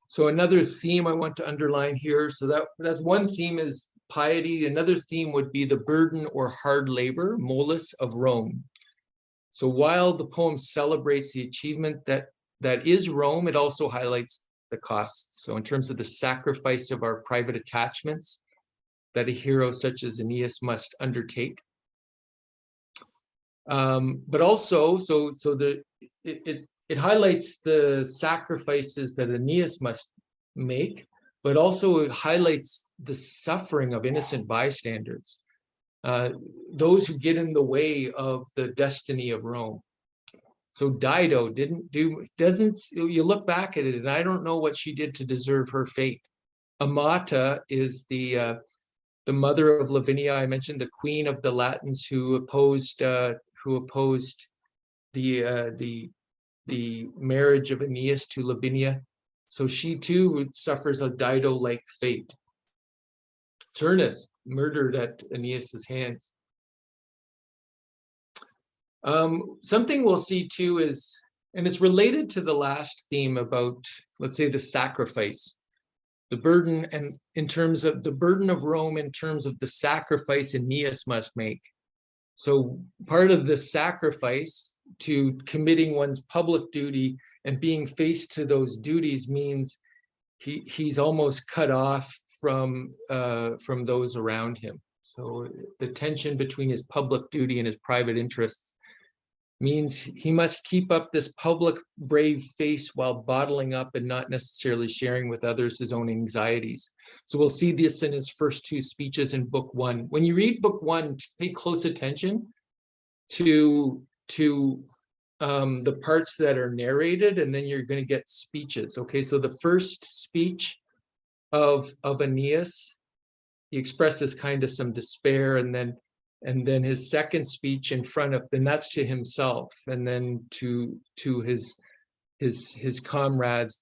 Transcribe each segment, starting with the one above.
So another theme I want to underline here, so that's one theme is piety. Another theme would be the burden or hard labor, molus of Rome. So while the poem celebrates the achievement that is Rome, it also highlights the costs. So in terms of the sacrifice of our private attachments that a hero such as Aeneas must undertake. But also, it highlights the sacrifices that Aeneas must make, but also it highlights the suffering of innocent bystanders, those who get in the way of the destiny of Rome. So Dido doesn't, you look back at it, and I don't know what she did to deserve her fate. Amata is the mother of Lavinia. I mentioned the queen of the Latins who opposed the marriage of Aeneas to Lavinia. So she too suffers a Dido-like fate. Turnus murdered at Aeneas's hands. Something we'll see too is, and it's related to the last theme about, let's say, the sacrifice, the burden, and in terms of the burden of Rome, in terms of the sacrifice Aeneas must make. So part of the sacrifice to committing one's public duty and being faced to those duties means he's almost cut off from those around him. So the tension between his public duty and his private interests means he must keep up this public brave face while bottling up and not necessarily sharing with others his own anxieties. So we'll see this in his first two speeches in book one. When you read book one, pay close attention to the parts that are narrated, and then you're going to get speeches. Okay, so the first speech of Aeneas, he expresses kind of some despair, and then his second speech in front of, and that's to himself, and then to his comrades,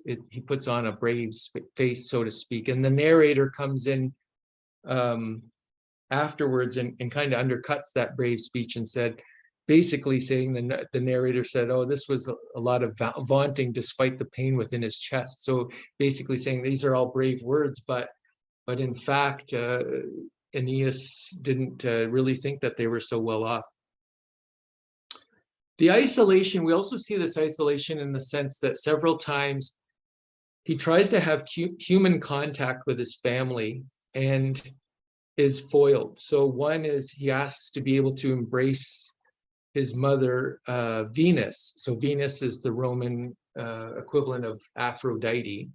he puts on a brave face, so to speak, and the narrator comes in afterwards and kind of undercuts that brave speech and said, basically saying, the narrator said, oh, this was a lot of vaunting despite the pain within his chest. So basically saying these are all brave words, but in fact, Aeneas didn't really think that they were so well off. The isolation, we also see this isolation in the sense that several times he tries to have human contact with his family and is foiled. So one is he asks to be able to embrace his mother, Venus. So Venus is the Roman equivalent of Aphrodite,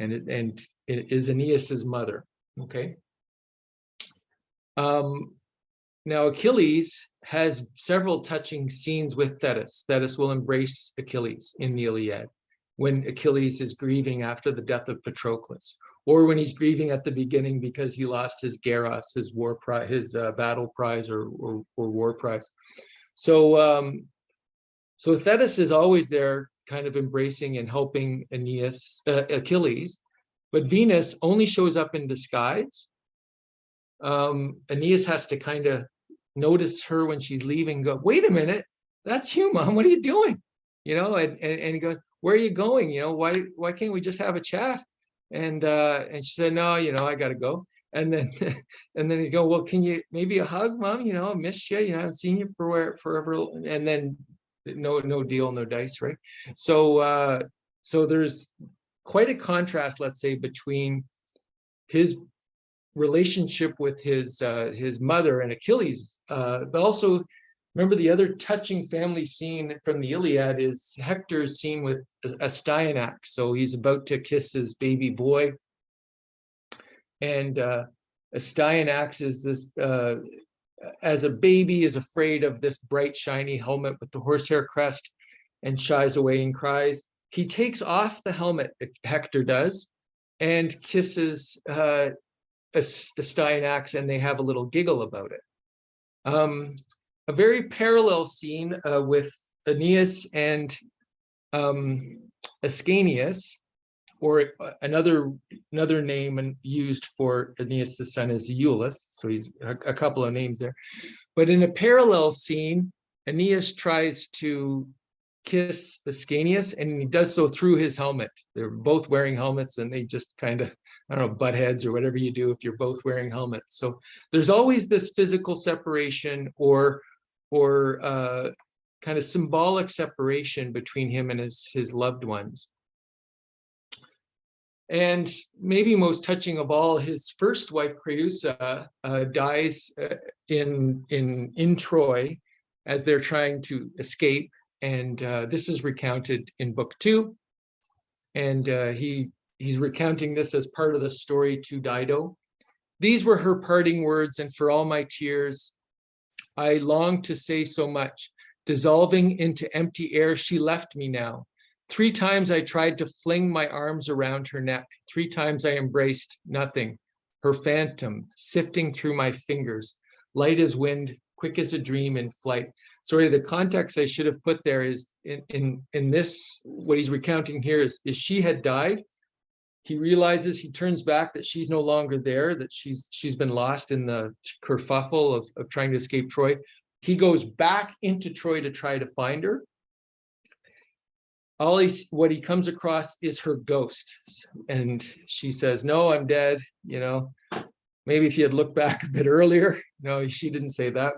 and it is Aeneas's mother. Okay. Now Achilles has several touching scenes with Thetis. Thetis will embrace Achilles in the Iliad when Achilles is grieving after the death of Patroclus, or when he's grieving at the beginning because he lost his Geras, his war prize, his battle prize or war prize. So so Thetis is always there, kind of embracing and helping Achilles, but Venus only shows up in disguise. Aeneas has to kind of notice her when she's leaving, go, wait a minute, that's you, Mom, what are you doing? You know, and he goes, where are you going? You know, why can't we just have a chat? And she said, no, you know, I gotta go. And then he's going, well, can you maybe a hug, Mom? You know, I missed you, you know, I haven't seen you forever. And then no deal, no dice, right? So so there's quite a contrast, let's say, between his relationship with his mother and Achilles, but also remember the other touching family scene from the Iliad is Hector's scene with Astyanax. So he's about to kiss his baby boy, and Astyanax is this as a baby is afraid of this bright shiny helmet with the horsehair crest and shies away and cries. He takes off the helmet, Hector does, and kisses Astyanax, and they have a little giggle about it. A very parallel scene with Aeneas and Ascanius, or another name used for Aeneas' son is Iulus, so he's a couple of names there. But in a parallel scene, Aeneas tries to kiss Ascanius, and he does so through his helmet. They're both wearing helmets, and they just kind of, I don't know, butt heads or whatever you do if you're both wearing helmets. So there's always this physical separation or kind of symbolic separation between him and his loved ones. And maybe most touching of all, his first wife Creusa dies in Troy as they're trying to escape. And this is recounted in book 2. And he's recounting this as part of the story to Dido. These were her parting words, and for all my tears, I longed to say so much. Dissolving into empty air, she left me now. 3 times I tried to fling my arms around her neck. 3 times I embraced nothing. Her phantom sifting through my fingers, light as wind, quick as a dream in flight. Sorry, the context I should have put there is in this, what he's recounting here is she had died. He realizes, he turns back that she's no longer there, that she's been lost in the kerfuffle of trying to escape Troy. He goes back into Troy to try to find her. What he comes across is her ghost, and she says, "No, I'm dead." You know, maybe if you had looked back a bit earlier. No, she didn't say that,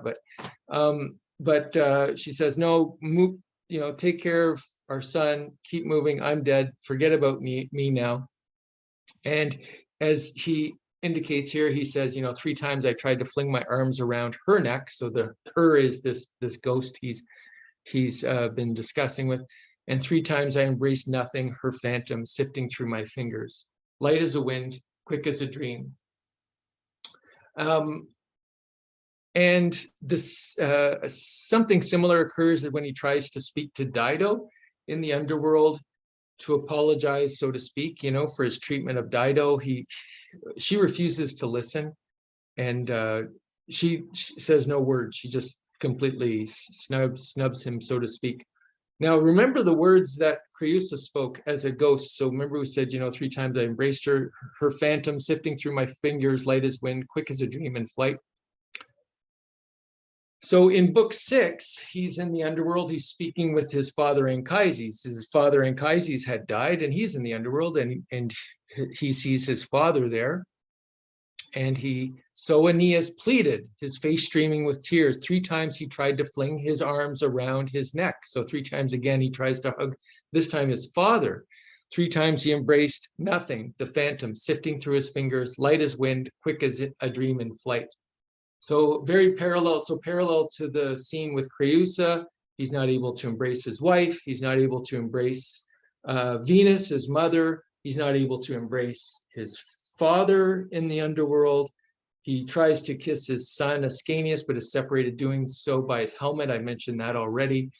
but she says, "No, move, you know, take care of our son. Keep moving. I'm dead. Forget about me now." And as he indicates here, he says, you know, 3 times I tried to fling my arms around her neck. So the her is this ghost he's been discussing with. And 3 times I embraced nothing, her phantom sifting through my fingers, light as a wind, quick as a dream. And this something similar occurs when he tries to speak to Dido in the underworld to apologize, so to speak, you know, for his treatment of Dido. She refuses to listen, and she says no word. She just completely snubs him, so to speak. Now, remember the words that Creusa spoke as a ghost. So remember we said, you know, 3 times I embraced her, her phantom sifting through my fingers, light as wind, quick as a dream in flight. So in book 6, he's in the underworld. He's speaking with his father Anchises. His father Anchises had died, and he's in the underworld, and he sees his father there. And so Aeneas pleaded, his face streaming with tears. 3 times he tried to fling his arms around his neck. So 3 times again he tries to hug, this time his father. 3 times he embraced nothing, the phantom sifting through his fingers, light as wind, quick as a dream in flight. So very parallel. So parallel to the scene with Creusa, he's not able to embrace his wife. He's not able to embrace Venus, his mother. He's not able to embrace his father in the underworld. He tries to kiss his son Ascanius, but is separated doing so by his helmet. I mentioned that already.